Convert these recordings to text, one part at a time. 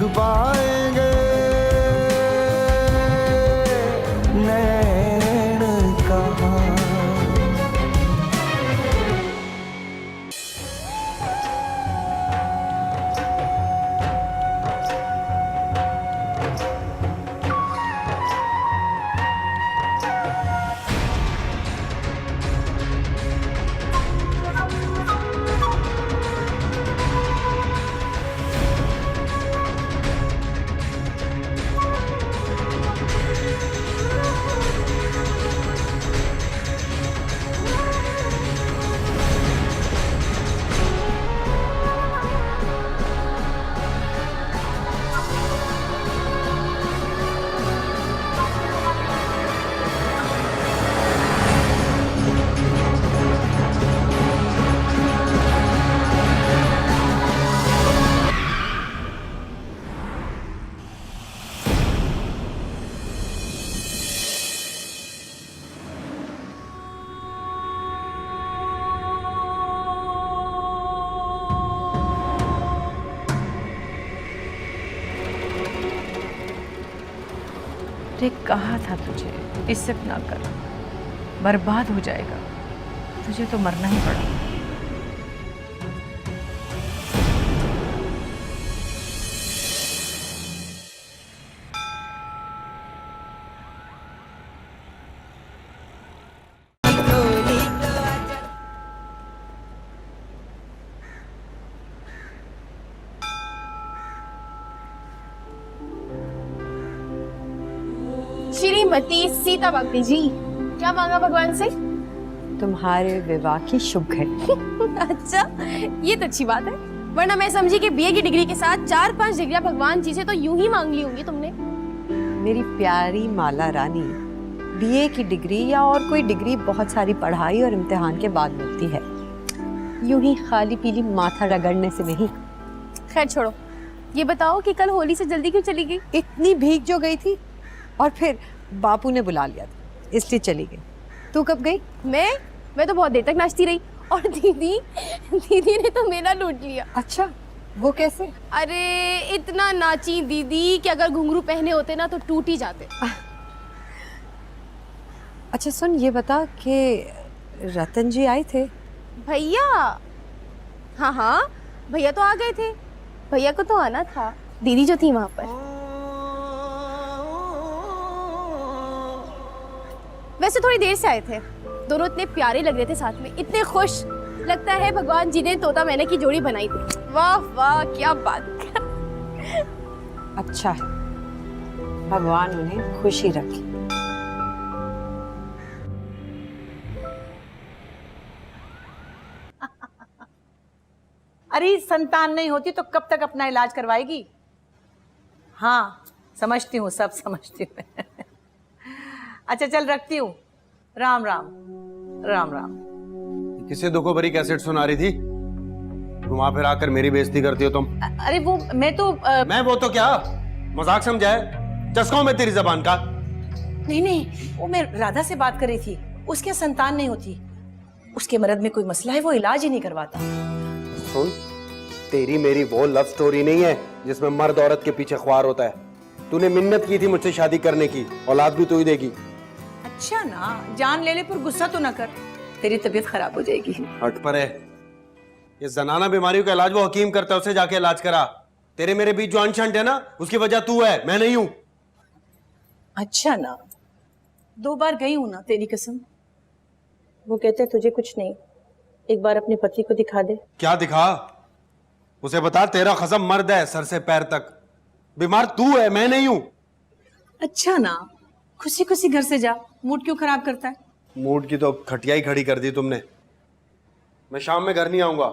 सुख पाएंगे नैन कहाँ। कहा था तुझे इससे ना कर, बर्बाद हो जाएगा। तुझे तो मरना ही पड़ा। श्रीमती सीता भक्ति जी, क्या मांगा भगवान से? तुम्हारे विवाह की शुभ घड़ी। अच्छा, ये तो अच्छी बात है, वरना मैं समझी कि बीए की डिग्री के साथ 4-5 डिग्रियां भगवान जी से तो यूं ही मांग ली होंगी तुमने। मेरी प्यारी माला रानी, बीए की डिग्री या और कोई डिग्री बहुत सारी पढ़ाई और इम्तिहान के बाद मिलती है, यूं ही खाली पीली माथा रगड़ने से नहीं। खैर छोड़ो, ये बताओ कि कल होली से जल्दी क्यों चली गई? इतनी भीग जो गई थी और फिर बापू ने बुला लिया था, इसलिए चली गई। तू कब गई? मैं तो बहुत देर तक नाचती रही, और दीदी ने तो मेरा लूट लिया। अच्छा, वो कैसे? अरे इतना नाची दीदी कि अगर घुंघरू पहने होते ना तो टूट ही जाते। अच्छा सुन, ये बता कि रतन जी आए थे? भैया? हाँ, भैया तो आ गए थे। भैया को तो आना था, दीदी जो थी वहां पर। वैसे थोड़ी देर से आए थे, दोनों इतने प्यारे लग रहे थे साथ में, इतने खुश। लगता है भगवान जी ने तोता मैना की जोड़ी बनाई थी। वाह वाह, क्या बात। अच्छा है, भगवान उन्हें खुशी रखे। अरे संतान नहीं होती तो कब तक अपना इलाज करवाएगी? हाँ समझती हूँ, सब समझती हूँ। अच्छा चल रखती हूँ। राम राम। राम राम। किसे दुखों भरी कैसेट सुना रही थी? तुम वहां फिर आकर मेरी बेइज्जती करती हो तुम। अरे वो मैं तो मैं वो तो क्या मजाक समझा है? चस्का में तेरी जबान का। नहीं, वो मैं राधा से बात कर रही थी। उसके संतान नहीं होती, उसके मर्द में कोई मसला है, वो इलाज ही नहीं करवाता। सुन, तेरी मेरी वो लव स्टोरी नहीं है जिसमें मर्द औरत के पीछे ख्वार होता है। तूने मिन्नत की थी मुझसे शादी करने की, औलाद भी तू ही देगी। अच्छा ना, जान ले ले पर गुस्सा तो ना कर, तेरी तबीयत खराब हो जाएगी। हट पर है, ये जनाना बीमारियों का इलाज वो हकीम करता है, उसे जाके इलाज करा। तेरे मेरे बीच जो अनशंट है ना, उसकी वजह तू है, मैं नहीं हूं। अच्छा ना, 2 बार गई हूं ना, तेरी कसम। वो कहते तुझे कुछ नहीं, एक बार अपने पति को दिखा दे। क्या दिखा? उसे बता तेरा खसम मर्द है सर से पैर तक, बीमार तू है, मैं नहीं हूं। अच्छा ना, खुशी खुशी घर से जा, मूड क्यों खराब करता है? मूड की तो खटिया ही खड़ी कर दी तुमने। मैं शाम में घर नहीं आऊंगा,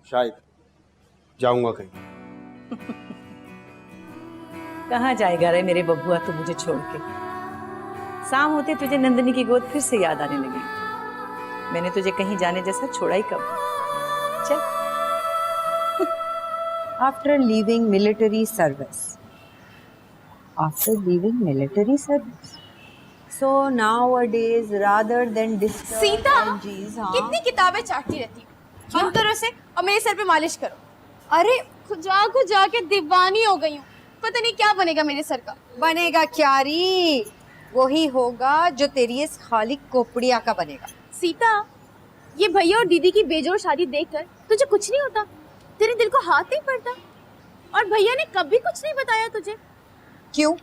शायद जाऊंगा कहीं। कहाँ जाएगा रे मेरे बबुआ तू मुझे छोड़ के? शाम होते तुझे नंदिनी की गोद फिर से याद आने लगी। मैंने तुझे कहीं जाने जैसा छोड़ा ही कब? चल। After leaving military service. So nowadays, rather than disturb Sita, energies, हाँ? कितनी किताबें चाटती रहती हो? बंद करो इसे और मेरे सर पे मालिश करो। अरे खुजा के दीवानी हो गई हूँ। पता नहीं क्या बनेगा मेरे सर का। बनेगा क्यारी, वही होगा जो तेरी इस खाली कोपड़िया का बनेगा। सीता, ये भैया और दीदी की बेजोड़ शादी देखकर तुझे कुछ नहीं होता? तेरे दिल को हाथ नहीं पड़ता? और भैया ने कभी कुछ नहीं बताया तुझे? क्यों?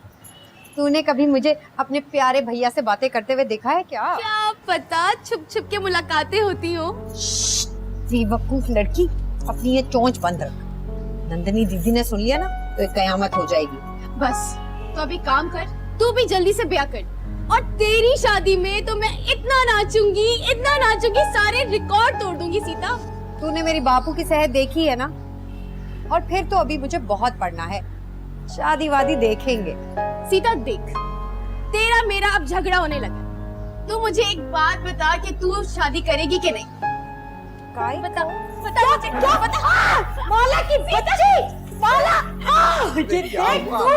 तूने कभी मुझे अपने प्यारे भैया से बातें करते हुए देखा है क्या? क्या पता, छुप छुप के मुलाकातें होती हो। बेवकूफ लड़की, अपनी ये चोंच बंद रख। नंदिनी दीदी ने सुन लिया ना तो एक कयामत हो जाएगी। बस तो अभी काम कर, तू भी जल्दी से ब्याह कर, और तेरी शादी में तो मैं इतना नाचूंगी, सारे रिकॉर्ड तोड़ दूंगी। सीता, तूने मेरी बापू की सेहत देखी है ना, और फिर तो अभी मुझे बहुत पढ़ना है। शादी वादी देखेंगे। सीता देख, तेरा मेरा अब झगड़ा होने लगा। तू मुझे एक बात बता कि तू शादी करेगी कि नहीं? बता मुझे, क्या बता? माला की बच्ची, माला, ये देख तू,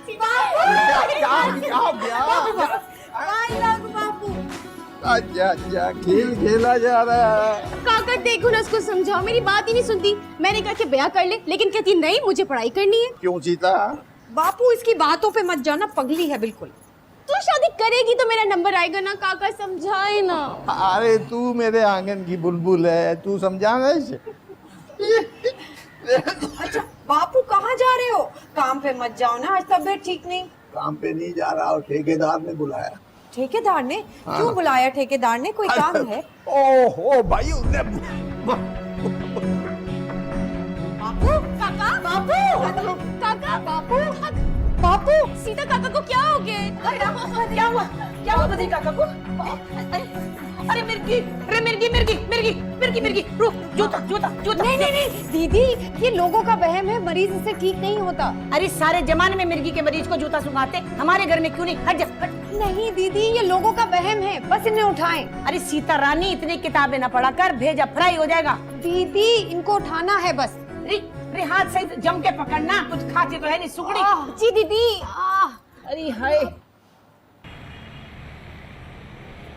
सीता अच्छा खेल खेला जा रहा है। काका देखो ना, उसको समझाओ, मेरी बात ही नहीं सुनती। मैंने कहा कि ब्याह कर ले, लेकिन कहती नहीं, मुझे पढ़ाई करनी है। क्यों सीता? बापू इसकी बातों पे मत जाना, पगली है बिल्कुल। तू शादी करेगी तो मेरा नंबर आएगा ना। काका समझाए ना। अरे तू मेरे आंगन की बुलबुल है, तू समझाना इसे। अच्छा बापू कहाँ जा रहे हो? काम पे मत जाओ ना, आज तबीयत ठीक नहीं। काम पे नहीं जा रहा, और ठेकेदार ने बुलाया। ठेकेदार ने? क्यों बुलाया ठेकेदार ने? कोई काम है? ओहो भाई, उसने बापू, काका, बापू, काका, बापू, बापू, सीता काका को क्या हो गया? क्या हुआ बदरी काका को? अरे मिर्गी, रुक, जूता। नहीं दीदी, ये लोगों का वहम है, मरीज इससे ठीक नहीं होता। अरे सारे जमाने में मिर्गी के मरीज को जूता सुंघाते, हमारे घर में क्यों नहीं? हट जा, हट। नहीं दीदी, ये लोगों का वहम है, बस इन्हें उठाएं। अरे सीता रानी, इतनी किताबें न पढ़ा कर, भेजा फ्राई हो जाएगा। दीदी इनको उठाना है बस। अरे हाथ से जम के पकड़ना, कुछ खाते तो है नहीं सुगड़ी। जी दीदी। अरे हाय।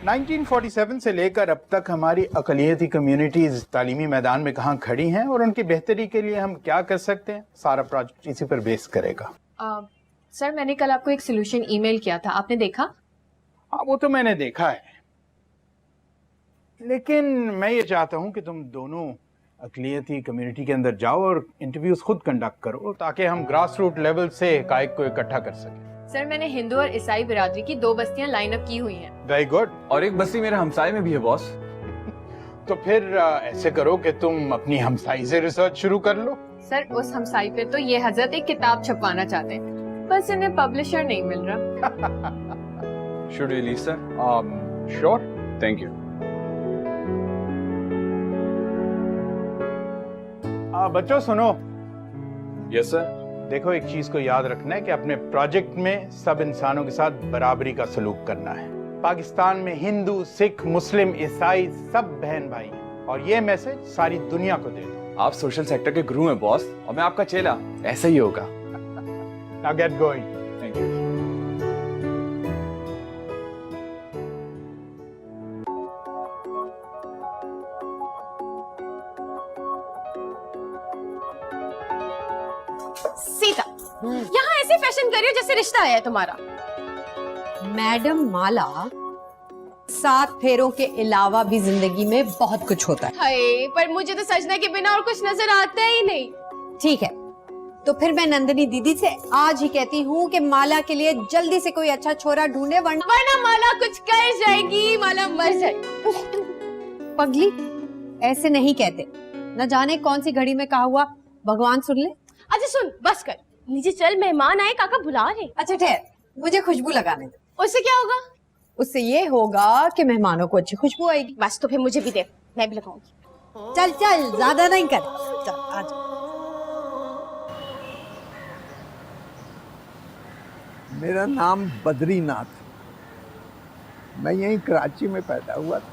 1947 से लेकर अब तक हमारी अक़लियती कम्युनिटीज तालीमी मैदान में कहाँ खड़ी हैं और उनकी बेहतरी के लिए हम क्या कर सकते हैं, सारा प्रोजेक्ट इसी पर बेस करेगा। सर मैंने कल आपको एक सोल्यूशन ईमेल किया था, आपने देखा? हाँ वो तो मैंने देखा है, लेकिन मैं ये चाहता हूँ कि तुम दोनों अक़लियती कम्युनिटी के अंदर जाओ और इंटरव्यूज खुद कंडक्ट करो, ताकि हम ग्रास रूट लेवल से हकायक को इकट्ठा कर सकें। सर मैंने हिंदू और ईसाई बिरादरी की 2 बस्तियां लाइन अप की हुई हैं। Very good. और एक बस्ती मेरे हमसाए में भी है बॉस। तो फिर ऐसे करो कि तुम अपनी हमसाई से रिसर्च शुरू कर लो। सर उस हमसाई पे तो ये हजरत एक किताब छपवाना चाहते हैं, बस इन्हें पब्लिशर नहीं मिल रहा। Should we leave sir? Sure, thank you. बच्चों सुनो। Yes sir. देखो एक चीज को याद रखना है कि अपने प्रोजेक्ट में सब इंसानों के साथ बराबरी का सलूक करना है। पाकिस्तान में हिंदू, सिख, मुस्लिम, ईसाई सब बहन भाई हैं, और ये मैसेज सारी दुनिया को दे दो। आप सोशल सेक्टर के गुरु हैं बॉस, और मैं आपका चेला, ऐसा ही होगा। Now get going. Thank you. Sita, यहाँ ऐसे फैशन कर रही हो जैसे रिश्ता आया है तुम्हारा। मैडम माला, 7 फेरों के अलावा भी जिंदगी में बहुत कुछ होता है। हाय, पर मुझे तो सजना के बिना और कुछ नजर आता ही नहीं। ठीक है, तो फिर मैं नंदिनी दीदी से आज ही कहती हूँ कि माला के लिए जल्दी से कोई अच्छा छोरा ढूंढे, वरना माला कुछ कर जाएगी, माला मर जाएगी। पगली ऐसे नहीं कहते, न जाने कौन सी घड़ी में कहा हुआ भगवान सुन ले। अच्छा सुन, बस कर, नीचे चल, मेहमान आए, काका बुला रहे। अच्छा ठहर, मुझे खुशबू लगाने दे। उससे क्या होगा? उससे ये होगा कि मेहमानों को अच्छी खुशबू आएगी। बस तो फिर मुझे भी दे, मैं भी लगाऊंगी। चल चल, ज्यादा नहीं कर, चल आज। मेरा नाम बद्रीनाथ, मैं यहीं कराची में पैदा हुआ था।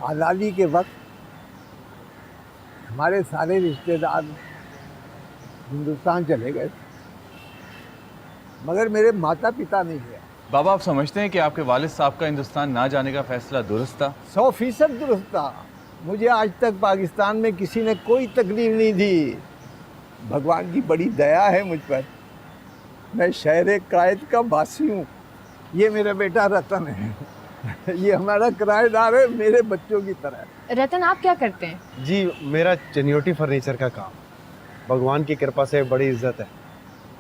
आज़ादी के वक्त हमारे सारे रिश्तेदार हिंदुस्तान चले गए, मगर मेरे माता पिता नहीं गए। बाबा आप समझते हैं कि आपके वालिद साहब का हिंदुस्तान ना जाने का फैसला दुरुस्त था? 100% दुरुस्त था। मुझे आज तक पाकिस्तान में किसी ने कोई तकलीफ नहीं दी। भगवान की बड़ी दया है मुझ पर। मैं शहर कायद का वासी हूँ। ये मेरा बेटा रतन है। ये हमारा किराएदार है, मेरे बच्चों की तरह। रतन, आप क्या करते हैं? जी मेरा चनियोटी फर्नीचर का काम। भगवान की कृपा से बड़ी इज्जत है।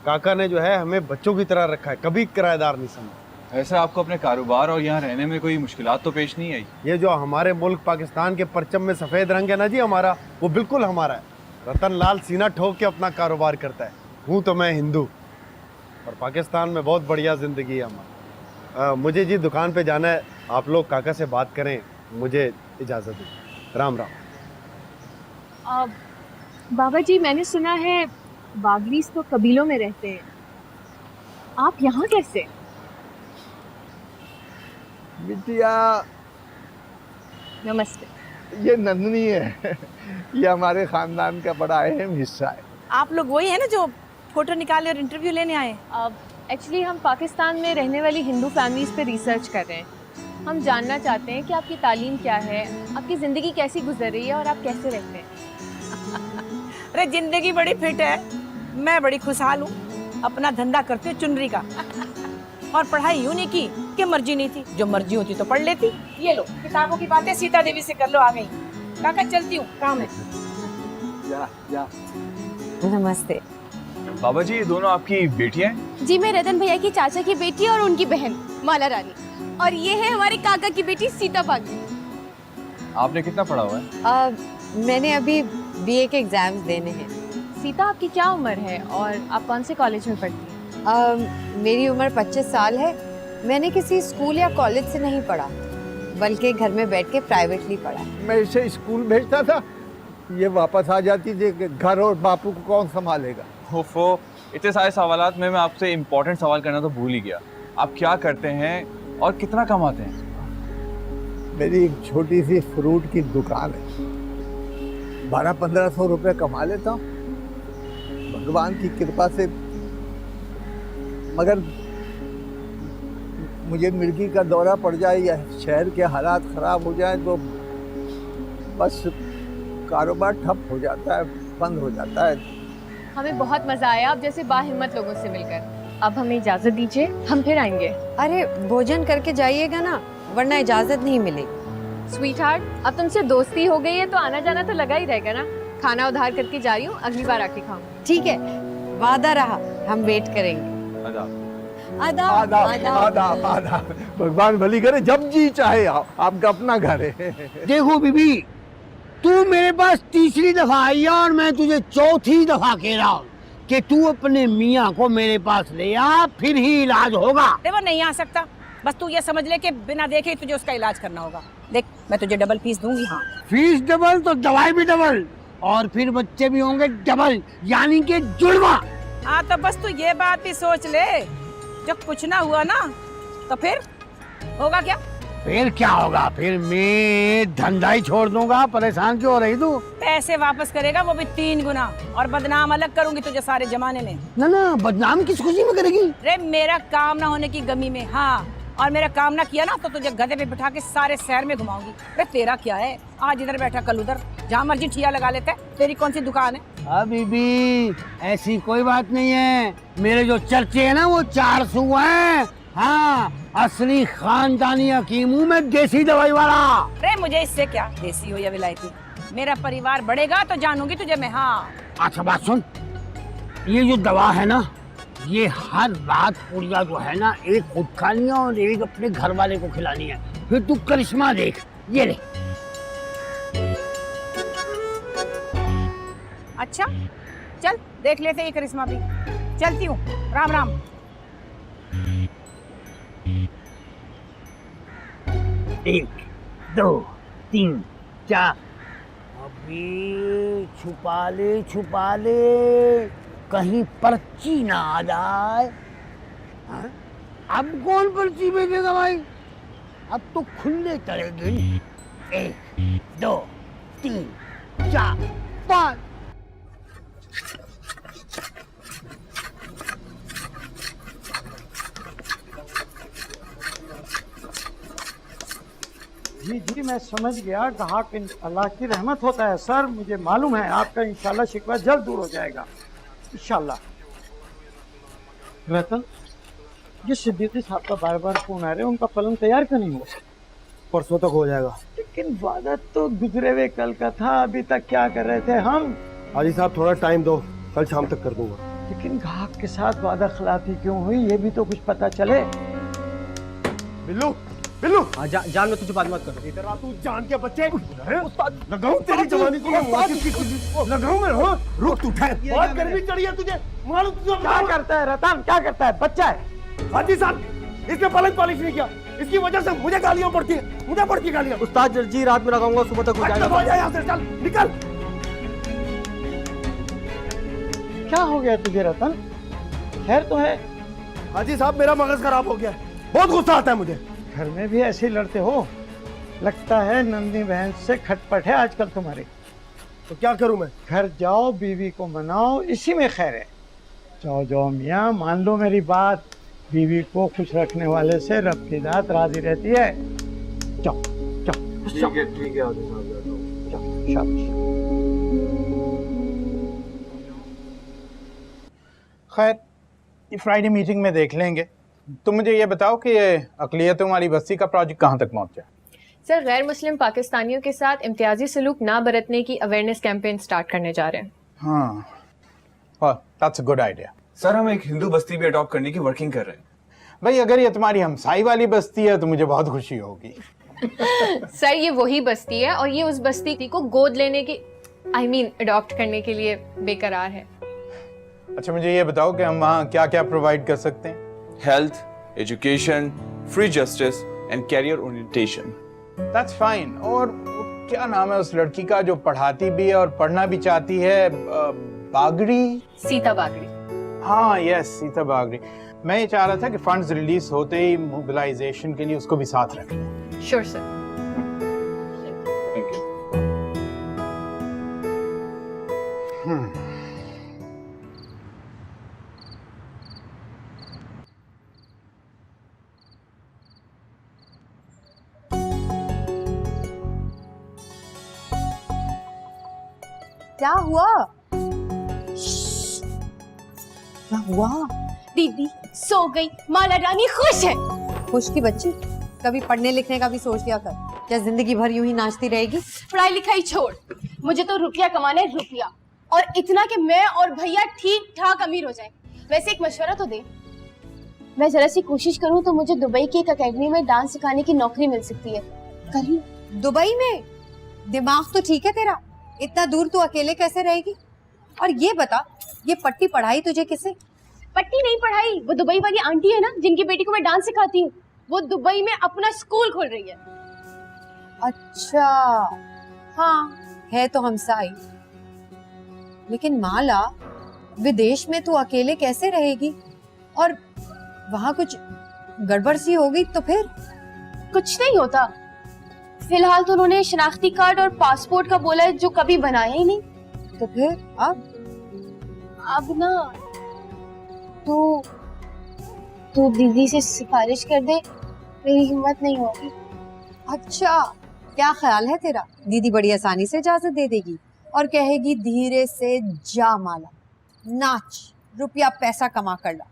काका ने जो है हमें बच्चों की तरह रखा है, कभी किराएदार नहीं समझा। ऐसा आपको अपने कारोबार और यहाँ रहने में कोई मुश्किलात तो पेश नहीं आई? ये जो हमारे मुल्क पाकिस्तान के परचम में सफ़ेद रंग है ना जी हमारा, वो बिल्कुल हमारा है। रतन लाल सीना ठोक के अपना कारोबार करता है। हूँ तो मैं हिंदू, और पाकिस्तान में बहुत बढ़िया ज़िंदगी है हमारी। मुझे जी दुकान पे जाना है, आप लोग काका से बात करें, मुझे इजाज़त दें। राम राम। बाबा जी, मैंने सुना है बागलीस तो कबीलों में रहते हैं, आप यहाँ कैसे? बिटिया, नमस्ते। ये नंदनी है। ये हमारे खानदान का बड़ा अहम हिस्सा है। आप लोग वही है ना जो फोटो निकाले और इंटरव्यू लेने आए? एक्चुअली हम पाकिस्तान में रहने वाली हिंदू फैमिलीज पे रिसर्च कर रहे हैं। हम जानना चाहते हैं कि आपकी तालीम क्या है, आपकी ज़िंदगी कैसी गुजर रही है और आप कैसे रहते हैं। अरे जिंदगी बड़ी फिट है, मैं बड़ी खुशहाल हूँ। अपना धंधा करती हूँ चुनरी का। और पढ़ाई यूं नहीं की कि मर्जी नहीं थी, जो मर्जी होती तो पढ़ लेती। ये लो किताबों की बातें सीता देवी से कर लो, आ गई। काका चलती हूँ, काम है। जा जा। नमस्ते। बाबा जी, ये दोनों आपकी बेटियां हैं? जी, मैं रतन भैया की चाचा की बेटी और उनकी बहन माला रानी, और ये है हमारे काका की बेटी सीता बागी। आपने कितना पढ़ा हुआ है? मैंने अभी बीए के एग्जाम्स देने हैं। सीता, आपकी क्या उम्र है और आप कौन से कॉलेज में पढ़ती हैं? मेरी उम्र 25 साल है। मैंने किसी स्कूल या कॉलेज से नहीं पढ़ा, बल्कि घर में बैठ के प्राइवेटली पढ़ा। मैं इसे स्कूल भेजता था, ये वापस आ जाती थी कि घर और बापू को कौन संभालेगा। ओफो, इतने सारे सवालात में मैं आपसे इम्पोर्टेंट सवाल करना तो भूल ही गया। आप क्या करते हैं और कितना कमाते हैं? मेरी एक छोटी सी फ्रूट की दुकान है। 1200-1500 रुपये कमा लेता हूँ भगवान की कृपा से। मगर मुझे मिर्गी का दौरा पड़ जाए या शहर के हालात ख़राब हो जाए तो बस कारोबार ठप हो जाता है, बंद हो जाता है। हमें बहुत मज़ा आया आप जैसे बाहिम्मत लोगों से मिलकर। अब हमें इजाज़त दीजिए, हम फिर आएंगे। अरे भोजन करके जाइएगा ना, वरना इजाज़त नहीं मिलेगी। स्वीटहार्ट, अब तुमसे दोस्ती हो गई है तो आना जाना तो लगा ही रहेगा ना। खाना उधार करके जा रही हूँ, अगली बार आके खाऊंगी। ठीक है, वादा रहा, हम वेट करेंगे। आदाब। आदाब आदाब आदाब। भगवान भली करे, जब जी चाहे आओ, आपका अपना घर है। देखो बीबी, तू मेरे पास तीसरी दफा आई है और मैं तुझे चौथी दफा कह रहा हूँ कि तू अपने मियाँ को मेरे पास ले आ, फिर ही इलाज होगा। वो नहीं आ सकता, बस तू ये समझ ले कि बिना देखे ही तुझे उसका इलाज करना होगा। देख, मैं तुझे डबल फीस दूंगी। हाँ, फीस डबल तो दवाई भी डबल, और फिर बच्चे भी होंगे डबल, यानी कि जुड़वा। हाँ तो बस तू ये बात भी सोच ले, जब कुछ ना हुआ ना तो फिर होगा क्या? फिर क्या होगा? फिर मैं धंधा ही छोड़ दूंगा। परेशान क्यों हो रही तू? पैसे वापस करेगा, वो भी 3 गुना, और बदनाम अलग करूंगी तुझे सारे जमाने में। ना ना, बदनाम किस खुशी में करेगी? रे मेरा काम ना होने की गमी में। हाँ, और मेरा काम ना किया ना तो तुझे गधे पे बिठा के सारे शहर में घुमाऊंगी। अरे तेरा क्या है, आज इधर बैठा कल उधर, जहाँ मर्जी ठिया लगा लेता है। तेरी कौन सी दुकान है? हाँ बीबी, ऐसी कोई बात नहीं है। मेरे जो चर्चे है ना वो 400 हैं। हाँ, असली खानदानी हकीम हूँ मैं, देसी दवाई वाला। अरे मुझे इससे क्या, देसी हो या विलायती, मेरा परिवार बढ़ेगा तो जानूंगी तुझे मैं। हाँ, अच्छा बात सुन, ये जो दवा है ना, ये हर रात पुड़िया जो है ना, एक खुद खानी है और एक अपने घर वाले को खिलानी है। फिर तू करिश्मा देख, ये ले। अच्छा चल देख लेते ये करिश्मा भी। चलती हूँ, राम राम। एक, दो, तीन, चार। अबे छुपा ले, कहीं पर्ची ना आ जाए। हाँ? अब कौन पर्ची भेजेगा भाई? अब तो खुले चढ़ेगी। 1, 2, 3, 4, 5। जी जी मैं समझ गया, ग्राहक अल्लाह की रहमत होता है सर, मुझे मालूम है। आपका इंशाल्लाह शिकवा जल्द दूर हो जाएगा इंशाल्लाह। रतन, ये सिद्दीकी साहब का बार बार फोन आ रहे हैं, उनका पलंग तैयार क्यों नहीं हुआ? परसों तक हो जाएगा। लेकिन वादा तो गुजरे हुए कल का था, अभी तक क्या कर रहे थे हम? हाजी साहब थोड़ा टाइम दो, कल शाम तक कर दूंगा। लेकिन ग्राहक के साथ वादा खिलाफी क्यों हुई, ये भी तो कुछ पता चले। बिल्लू बिल्लू, जान लो, तुझे बात मत करो। इधर आ तू, जान के बच्चे। लगाऊं तेरी जवानी को, लगाऊं मैं। हाँ रुक, तू ठहर। बहुत गर्मी चढ़ी है तुझे, मालूम तुझे? क्या करता है रतन, क्या करता है? बच्चा है। हाजी साहब, इसने पलंग पॉलिश नहीं किया, इसकी वजह से मुझे गालियां पड़ती है, मुझे पड़ती है गालियां। उस्ताद जी रात में लगाऊंगा, सुबह तक हो जाएगा। हो जाए यहाँ से, चल निकल। क्या हो गया तुझे रतन? खैर तो है? हाजी साहब मेरा मगज खराब हो गया है, बहुत गुस्सा आता है मुझे। घर में भी ऐसे ही लड़ते हो? लगता है नंदी बहन से खटपट है आजकल तुम्हारी। तो क्या करूं मैं? घर जाओ, बीवी को मनाओ, इसी में खैर है। जाओ जाओ मियाँ, मान लो मेरी बात। बीवी को खुश रखने वाले से रब की जात राजी रहती है। जाओ जाओ। ठीक है जाओ, शाबाश। खैर, ये फ्राइडे मीटिंग में देख लेंगे। तुम मुझे ये बताओ कि ये अक़लियतों वाली बस्ती का प्रोजेक्ट कहाँ तक पहुँचा? सर, गैर मुस्लिम पाकिस्तानियों के साथ इम्तियाजी सलूक ना बरतने की अवेयरनेस कैंपेन स्टार्ट करने जा रहे हैं। हाँ, that's a good idea. Sir, हम एक हिंदू बस्ती भी अडॉप्ट करने की वर्किंग कर रहे हैं। भाई, अगर ये तुम्हारी हमसाई वाली बस्ती है तो मुझे बहुत खुशी होगी। सर, ये वही बस्ती है और ये उस बस्ती को गोद लेने की अडॉप्ट करने के लिए बेकरार है। अच्छा, मुझे ये बताओ कि हम वहाँ क्या क्या प्रोवाइड कर सकते हैं? Health, education, free justice and career orientation. That's fine. और वो क्या नाम है उस लड़की का जो पढ़ाती भी है और पढ़ना भी चाहती है? बागड़ी? सीता बागड़ी। हाँ यस, सीता बागड़ी। मैं ये चाह रहा था कि फंड्स रिलीज होते ही मोबिलाइजेशन के लिए उसको भी साथ रख लें। Sure sir. Thank you. क्या हुआ? क्या हुआ? दीदी सो गई, माला रानी खुश है। खुश की बच्ची, कभी पढ़ने लिखने का भी सोच लिया कर। क्या जिंदगी भर यूं ही नाचती रहेगी? पढ़ाई लिखाई छोड़, मुझे तो रुपया कमाना है, रुपया। और इतना कि मैं और भैया ठीक ठाक अमीर हो जाएं। वैसे एक मशवरा तो दे। मैं जरा सी कोशिश करूं तो मुझे दुबई की एक अकेडमी में डांस सिखाने की नौकरी मिल सकती है। कहीं दुबई में? दिमाग तो ठीक है तेरा, इतना दूर तू अकेले कैसे रहेगी? और ये बता, ये पट्टी पढ़ाई तुझे किसे? पट्टी नहीं पढ़ाई, वो दुबई वाली आंटी है ना जिनकी बेटी को मैं डांस सिखाती हूँ, वो दुबई में अपना स्कूल खोल रही है। अच्छा, हाँ है तो हमसाई। लेकिन माला, विदेश में तू अकेले कैसे रहेगी? और वहाँ कुछ गड़बड़ सी होगी तो फिर? कुछ नहीं होता, फिलहाल तो उन्होंने शनाख्ती कार्ड और पासपोर्ट का बोला है जो कभी बनाया ही नहीं। तो फिर अब ना तू दीदी से सिफारिश कर दे, मेरी हिम्मत नहीं होगी। अच्छा, क्या ख्याल है तेरा? दीदी बड़ी आसानी से इजाजत दे देगी और कहेगी धीरे से जा माला, नाच, रुपया पैसा कमा कर ला।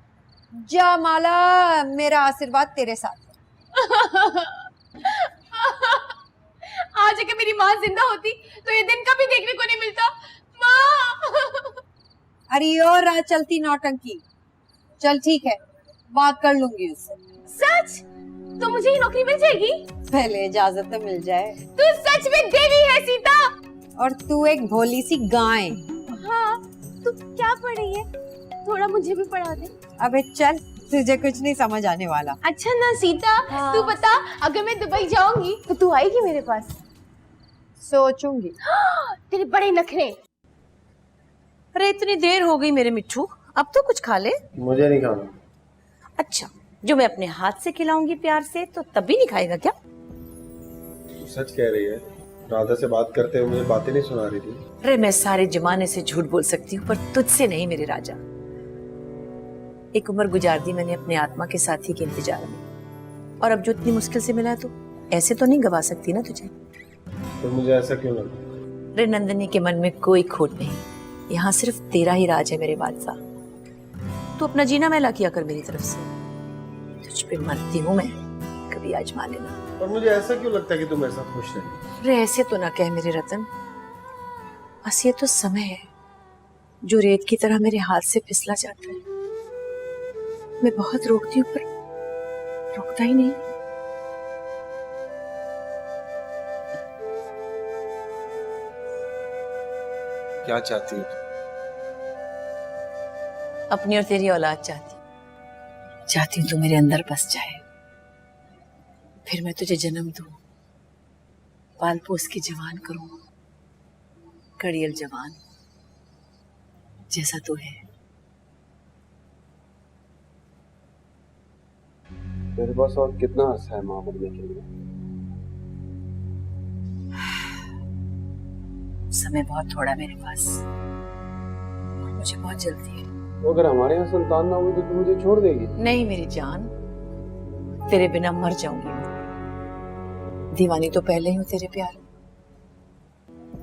जा माला, मेरा आशीर्वाद तेरे साथ है। आज अगर मेरी माँ जिंदा होती तो ये दिन कभी देखने को नहीं मिलता। माँ! अरे और रात चलती नौटंकी। चल ठीक है, बात कर लूंगी उससे। सच? तो मुझे ये नौकरी मिल जाएगी? पहले इजाजत तो मिल जाए। तू सच में देवी है सीता। और तू एक भोली सी गाय। हाँ, तू क्या पढ़ रही है? थोड़ा मुझे भी पढ़ा दे। अबे चल, तुझे कुछ नहीं समझ आने वाला। अच्छा ना सीता, हाँ। तू बता, अगर मैं दुबई जाऊंगी तो तू आएगी मेरे पास? सोचूंगी। तेरे बड़े नखरे। अरे इतनी देर हो गई मेरे मिट्ठू, अब तो कुछ खा ले। मुझे नहीं खाना। अच्छा, जो मैं अपने हाथ से खिलाऊंगी प्यार से तो तब भी नहीं खाएगा क्या? सच कह रही है, राधा से बात करते हुए मुझे बातें नहीं सुना रही थी। अरे मैं सारे जमाने से झूठ बोल सकती हूँ पर तुझसे नहीं मेरे राजा। एक उम्र गुजार दी मैंने अपने आत्मा के साथी के इंतजार में, और अब जो इतनी मुश्किल से मिला है तो ऐसे तो नहीं गवा सकती ना तुझे। तो मुझे ऐसा क्यों लगा? रे नंदिनी के मन में कोई खोट नहीं, यहाँ सिर्फ तेरा ही राज है मेरे बादशाह। तू अपना जीना मैला किया कर मेरी तरफ से, तुझ पे मरती हूँ मैं, कभी आजमा लेना। और मुझे ऐसा क्यों लगता है कि तुम ऐसा खुश रही? रे ऐसे तो ना कह मेरे रतन, बस ये तो समय है जो रेत की तरह मेरे हाथ से फिसला जाता है। मैं बहुत रोकती हूँ पर रुकता ही नहीं। क्या चाहती हो? अपनी और तेरी औलाद चाहती हूँ तू मेरे अंदर बस जाए, फिर मैं तुझे जन्म दूं, पाल पोस के जवान करूं, कड़ियल जवान जैसा तू है। मेरे पास और कितना अर्सा है मां बनने के लिए? समय बहुत थोड़ा मेरे पास, मुझे बहुत जल्दी है। तो अगर हमारे यहाँ संतान ना हुई तो तू मुझे छोड़ देगी? नहीं मेरी जान, तेरे बिना मर जाऊंगी मैं। दीवानी तो पहले ही हूँ तेरे प्यार,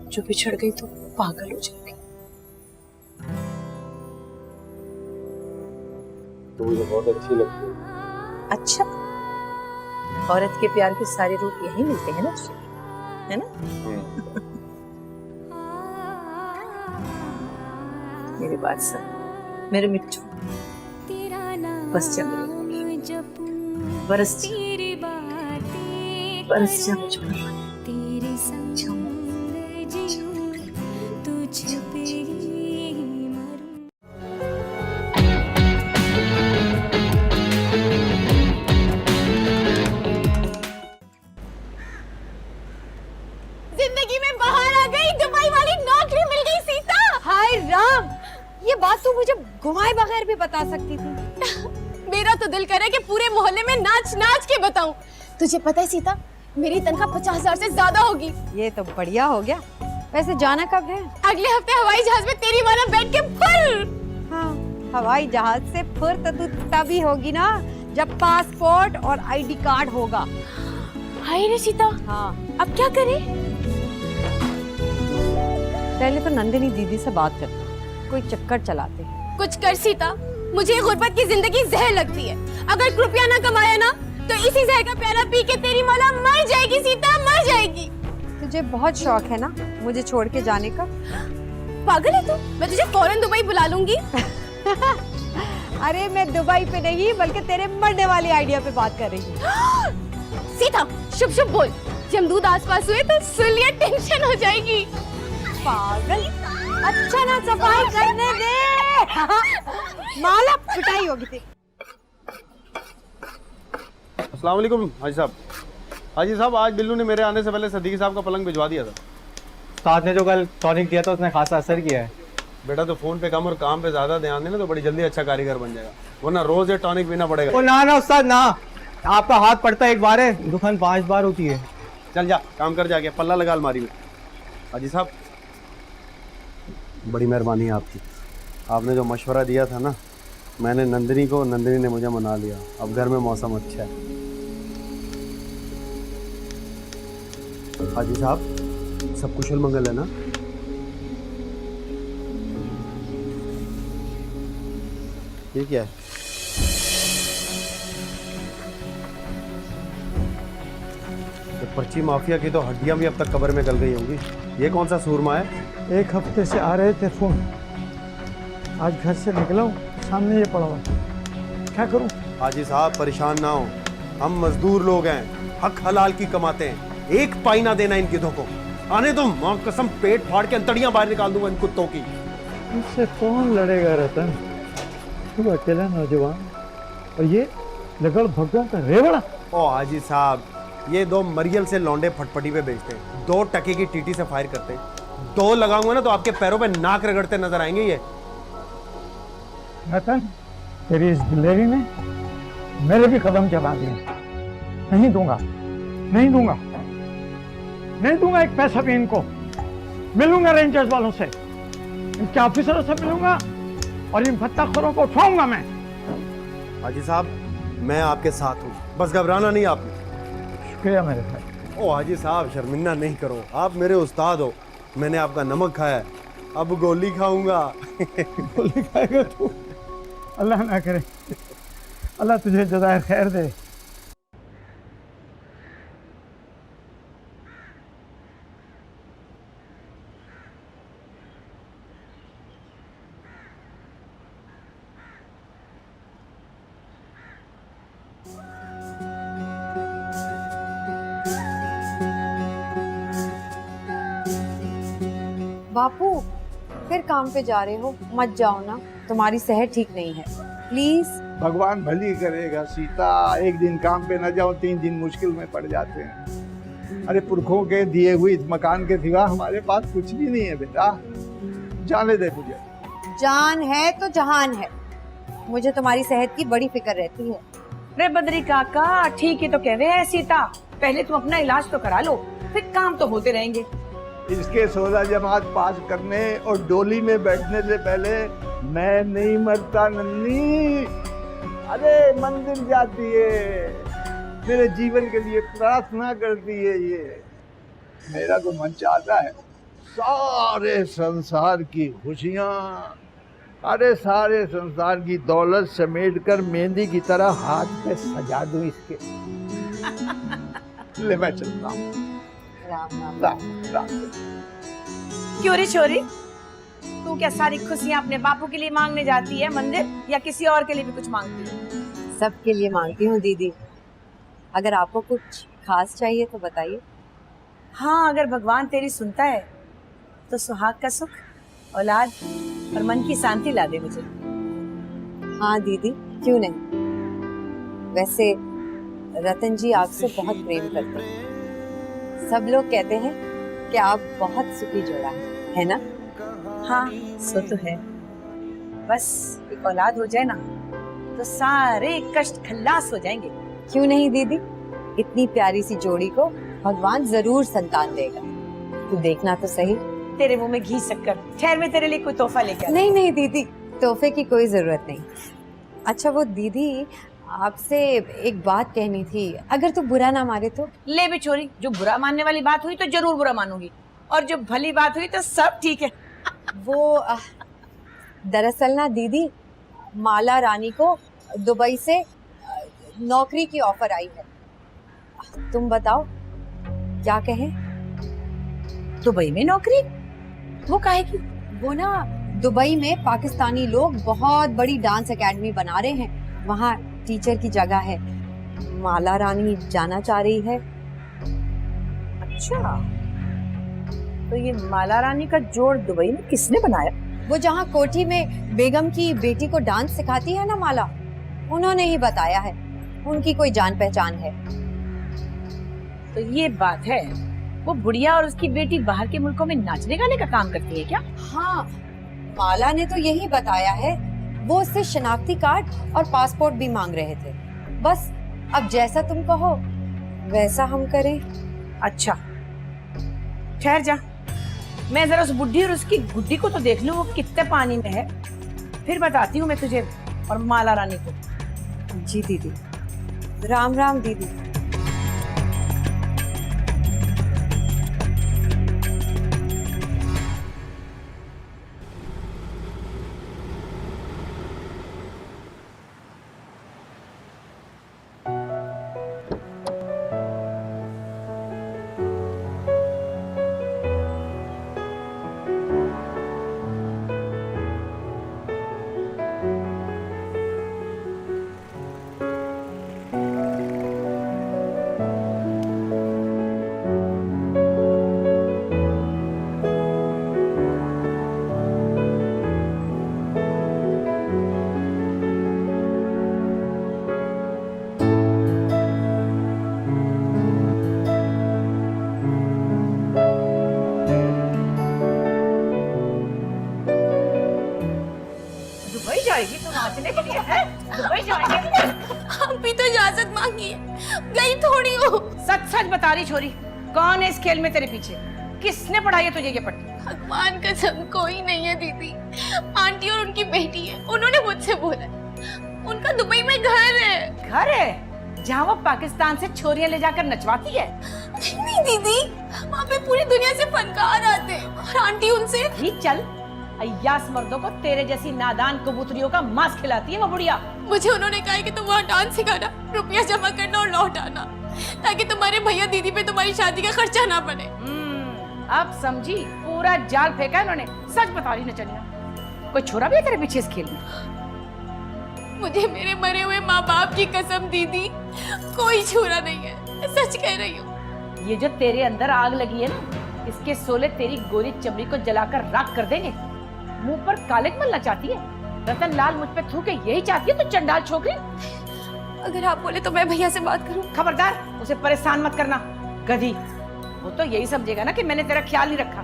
जो बिछड़ गई तो पागल हो जाऊंगी। तो मुझे बहुत अच्छी लगती है। अच्छा, औरत के प्यार के सारे रूप यही मिलते हैं ना तुझे, है ना? मेरी बात सुन मेरे मिट्टू, बस जा मेरे, बरस जा मुझ पर। जिंदगी में बाहर आ गई, दुबई वाली नौकरी मिल गई सीता। हाय राम, ये बात तू मुझे घुमाए बगैर भी बता सकती थी। मेरा तो दिल करे कि पूरे मोहल्ले में नाच नाच के बताऊं। तुझे पता है सीता, मेरी तनख्वाह 50,000 से ज्यादा होगी। ये तो बढ़िया हो गया। वैसे जाना कब है? अगले हफ्ते हवाई जहाज में तेरी माना बैठ के फुल। हाँ, हवाई जहाज से फिर तो तू तभी होगी ना जब पासपोर्ट और आईडी कार्ड होगा। हाय रे सीता, हाँ, अब क्या करें? पहले तो नंदिनी दीदी से बात करते, कोई चक्कर चलाते। कुछ कर सीता, मुझे गुर्बत की जिंदगी जहर लगती है। अगर रुपया ना कमाया ना तो इसी जहर का प्याला पी के तेरी मौला मर जाएगी सीता, मर जाएगी। तुझे बहुत शौक है ना मुझे छोड़ के जाने का? पागल है तू, मैं तुझे फौरन दुबई बुला लूंगी। अरे मैं दुबई पे नहीं बल्कि तेरे मरने वाली आइडिया पे बात कर रही हूँ। सीता शुभ शुभ बोल, जमदूद आसपास हुए तो सुलिया टेंशन हो जाएगी। पागल, अच्छा ना सफाई करने दे। माला पिटाई होगी तेरी। अस्सलाम वालेकुम हाजी साहब। हाजी साहब, आज बिल्लू ने मेरे आने से पहले सदीकी साहब का पलंग भिजवा दिया था। साथ ने जो कल टॉनिक दिया था उसने खासा असर किया है। बेटा तो फोन पे कम और काम पे ज्यादा ध्यान देना तो बड़ी जल्दी अच्छा कारीगर बन जाएगा, वरना रोज ये टॉनिक पीना पड़ेगा। ओ ना उस्ताद ना, आपका हाथ पड़ता है एक बार है, दुकान 5 बार होती है। चल जा काम कर, जाके पल्ला लगा अलमारी में। हाजी साहब बड़ी मेहरबानी है आपकी, आपने जो मशवरा दिया था ना, मैंने नंदिनी को, नंदिनी ने मुझे मना लिया। अब घर में मौसम अच्छा है। हाजी साहब सब कुशल मंगल है ना? ये क्या है? तो पर्ची माफिया की तो हड्डियां भी अब तक कब्र में गल गई होंगी। ये कौन सा सूरमा है? 1 हफ्ते से आ रहे थे फोन, आज घर से निकला हूँ, सामने ये पड़ा हुआ, क्या करूँ? हाजी साहब परेशान ना हो, हम मजदूर लोग हैं, हक हलाल की कमाते हैं, एक पाई ना देना इन गिद्धों को। आने तुम, मां कसम पेट फाड़ के अंतड़ियां बाहर निकाल दूंगा इन कुत्तों की। इससे कौन लड़ेगा रतन, तू अकेला नौजवान और ये लगड़ भगों का रेवड़ा। ओ हाजी साहब, ये 2 मरियल से लौंडे फटफटी पे बेचते हैं, 2 टके की टीटी से फायर करते हैं। 2 लगाऊंगा ना तो आपके पैरों पे नाक रगड़ते नजर आएंगे ये। रतन, तेरी इस दिलेरी ने मेरे भी कदम चला दिए। नहीं दूंगा, नहीं दूंगा, नहीं दूंगा एक पैसा भी इनको। मिलूंगा रेंजर्स वालों से, इनके ऑफिसरों से मिलूंगा और इन भत्ताखोरों को उठाऊंगा मैं। हाजी साहब मैं आपके साथ हूँ, बस घबराना नहीं आपने। शुक्रिया मेरे भाई। ओ हाजी साहब, शर्मिंदा नहीं करो, आप मेरे उस्ताद हो। मैंने आपका नमक खाया है, अब गोली खाऊंगा। गोली खाएगा तू? अल्लाह ना करे, अल्लाह तुझे जज़ाए खैर दे। बापू फिर काम पे जा रहे हो, मत जाओ ना, तुम्हारी सेहत ठीक नहीं है, प्लीज। भगवान भली करेगा सीता, एक दिन काम पे न जाओ 3 दिन मुश्किल में पड़ जाते हैं। अरे पुरखों के दिए हुए इस मकान के सिवा हमारे पास कुछ भी नहीं है बेटा, जाने दे मुझे। जान है तो जहान है, मुझे तुम्हारी सेहत की बड़ी फिक्र रहती है। रे बद्री काका, ठीक है तो कह रहे हैं सीता, पहले तुम अपना इलाज तो करा लो, फिर काम तो होते रहेंगे। इसके 16 जमात पास करने और डोली में बैठने से पहले मैं नहीं मरता नन्नी। अरे मंदिर जाती है, मेरे जीवन के लिए प्रार्थना करती है, ये मेरा तो मन चाहता है सारे संसार की खुशियाँ, अरे सारे संसार की दौलत समेट कर मेहंदी की तरह हाथ पे सजा दूं इसके। ले मैं चलता हूँ। राम। क्यों रे छोरी, तू क्या सारी खुशियाँ अपने बापू के लिए मांगने जाती है मंदिर, या किसी और के लिए भी कुछ मांगती है? सबके लिए मांगती हूँ दीदी, अगर आपको कुछ खास चाहिए तो बताइए। हाँ, अगर भगवान तेरी सुनता है तो सुहाग का सुख, औलाद और मन की शांति ला दे मुझे। हाँ दीदी, क्यों नहीं। वैसे रतन जी आपसे बहुत प्रेम करते हैं, सब लोग कहते हैं कि आप बहुत सुखी जोड़ा है ना? हाँ, सो तो है, बस एक औलाद हो जाए ना तो सारे कष्ट खल्लास हो जाएंगे। क्यों नहीं दीदी, इतनी प्यारी सी जोड़ी को भगवान जरूर संतान देगा। तू देखना तो सही। तेरे मुंह में घी शक्कर, ठहर में तेरे लिए कोई तोहफा लेकर। नहीं दीदी, तोहफे की कोई जरूरत नहीं। अच्छा वो दीदी, आपसे एक बात कहनी थी, अगर तू बुरा ना मारे तो। ले भी छोरी, जो बुरा मानने वाली बात हुई तो जरूर बुरा मानूंगी, और जो भली बात हुई तो सब ठीक है। वो दरअसल ना दीदी, माला रानी को दुबई से नौकरी की ऑफर आई है, तुम बताओ क्या कहें? दुबई में नौकरी? वो काहे की? वो ना दुबई में पाकिस्तानी लोग बहुत बड़ी डांस एकेडमी बना रहे हैं, वहाँ टीचर की जगह है, माला रानी जाना चाह रही है। अच्छा, तो ये माला रानी का जोड़ दुबई में किसने बनाया? वो जहाँ कोठी में बेगम की बेटी को डांस सिखाती है ना माला, उन्होंने ही बताया है, उनकी कोई जान पहचान है। तो ये बात है, वो बुढ़िया और उसकी बेटी बाहर के मुल्कों में नाचने गाने का काम करती है क्या? हाँ, माला ने तो यही बताया है, वो उससे शनाख्ती कार्ड और पासपोर्ट भी मांग रहे थे। बस अब जैसा तुम कहो वैसा हम करें। अच्छा, ठहर जा, मैं जरा उस बुढ़ी और उसकी गुड्डी को तो देख लूं, वो कितने पानी में है, फिर बताती हूँ मैं तुझे और माला रानी को। जी दीदी, राम राम दीदी। नाचने के लिए है? दुबई जाएंगे? हम भी तो इजाजत मांगी है, गई थोड़ी हो। सच सच बता रही छोरी, कौन है इस खेल में तेरे पीछे? किसने पढ़ाई है तुझे ये पट्टी? भगवान कसम कोई नहीं है दीदी, आंटी और उनकी बेटी है, उन्होंने मुझसे बोला, उनका दुबई में घर है। घर है जहाँ वो पाकिस्तान से छोरियां ले जाकर नचवाती है? नहीं दीदी, वहाँ पे पूरी दुनिया से फनकार आते हैं और आंटी उनसे ही चल, अय्यास मर्दों को तेरे जैसी नादान कबूतरियों का मांस खिलाती है वो बुढ़िया। मुझे उन्होंने कहा है कि तुम वहाँ डांस सिखाना, रुपया जमा करना और लौट आना, ताकि तुम्हारे भैया दीदी पे तुम्हारी शादी का खर्चा ना पड़े। अब समझी, पूरा जाल फेंका उन्होंने। सच बता रही नचनिया, कोई छोरा भी है तेरे पीछे इस खेल में? मुझे मेरे मरे हुए माँ बाप की कसम दीदी, कोई छोरा नहीं है, सच कह रही हूँ। ये जो तेरे अंदर आग लगी है ना, इसके सोले तेरी गोरी चमड़ी को जलाकर राख कर देंगे। मुंह पर कालिक मलना चाहती है? रतन लाल मुझ पे थूके यही चाहती है तू, चंडाल छोकरी। अगर आप बोले तो मैं भैया से बात करूं। खबरदार, उसे परेशान मत करना गधी। वो तो यही समझेगा ना कि मैंने तेरा ख्याल नहीं रखा।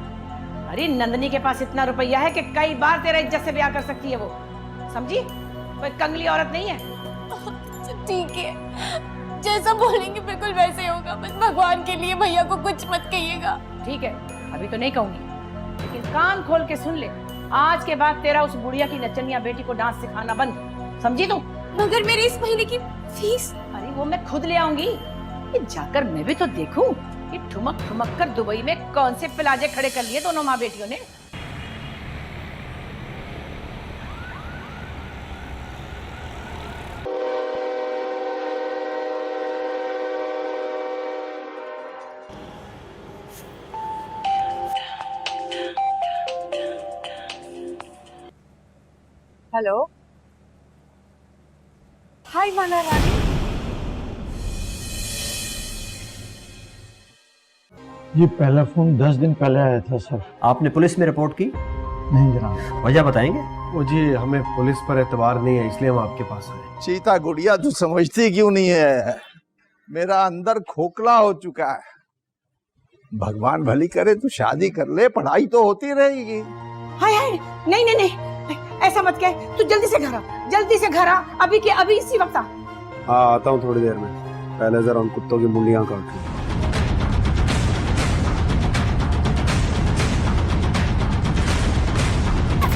अरे नंदनी के पास इतना रुपया है कि कई बार तेरा इज्जत से ब्याह कर सकती है वो, समझी? कोई कंगली औरत नहीं है। ठीक है, जैसा बोलेंगे बिल्कुल वैसे ही होगा, बस भगवान के लिए भैया को कुछ मत कहिएगा। ठीक है, अभी तो नहीं कहूंगी, लेकिन कान खोल के सुन ले, आज के बाद तेरा उस बुढ़िया की नचनिया बेटी को डांस सिखाना बंद, समझी तू? मगर मेरी इस महीने की फीस? अरे वो मैं खुद ले आऊंगी। ये जाकर मैं भी तो देखूं कि ठुमक ठुमक कर दुबई में कौन से प्लाजे खड़े कर लिए दोनों माँ बेटियों ने। हेलो, हाय माला रानी। ये पहला फोन 10 दिन पहले आया था सर। आपने पुलिस में रिपोर्ट की? नहीं जनाब। वजह बताएंगे? वो जी, हमें पुलिस पर एतबार नहीं है, इसलिए हम आपके पास आए। चीता गुड़िया, तू समझती क्यों नहीं है? मेरा अंदर खोखला हो चुका है। भगवान भली करे तू शादी कर ले, पढ़ाई तो होती रहेगी। हाय हाय, नहीं नहीं नहीं, ऐसा मत कह, तू जल्दी से घर आ, जल्दी से घर आ, अभी के अभी इसी वक्त आ। हाँ, आता हूँ थोड़ी देर में। पहले जरा उन कुत्तों की मुंडियां काट लूं।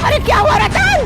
अरे क्या हुआ रतन?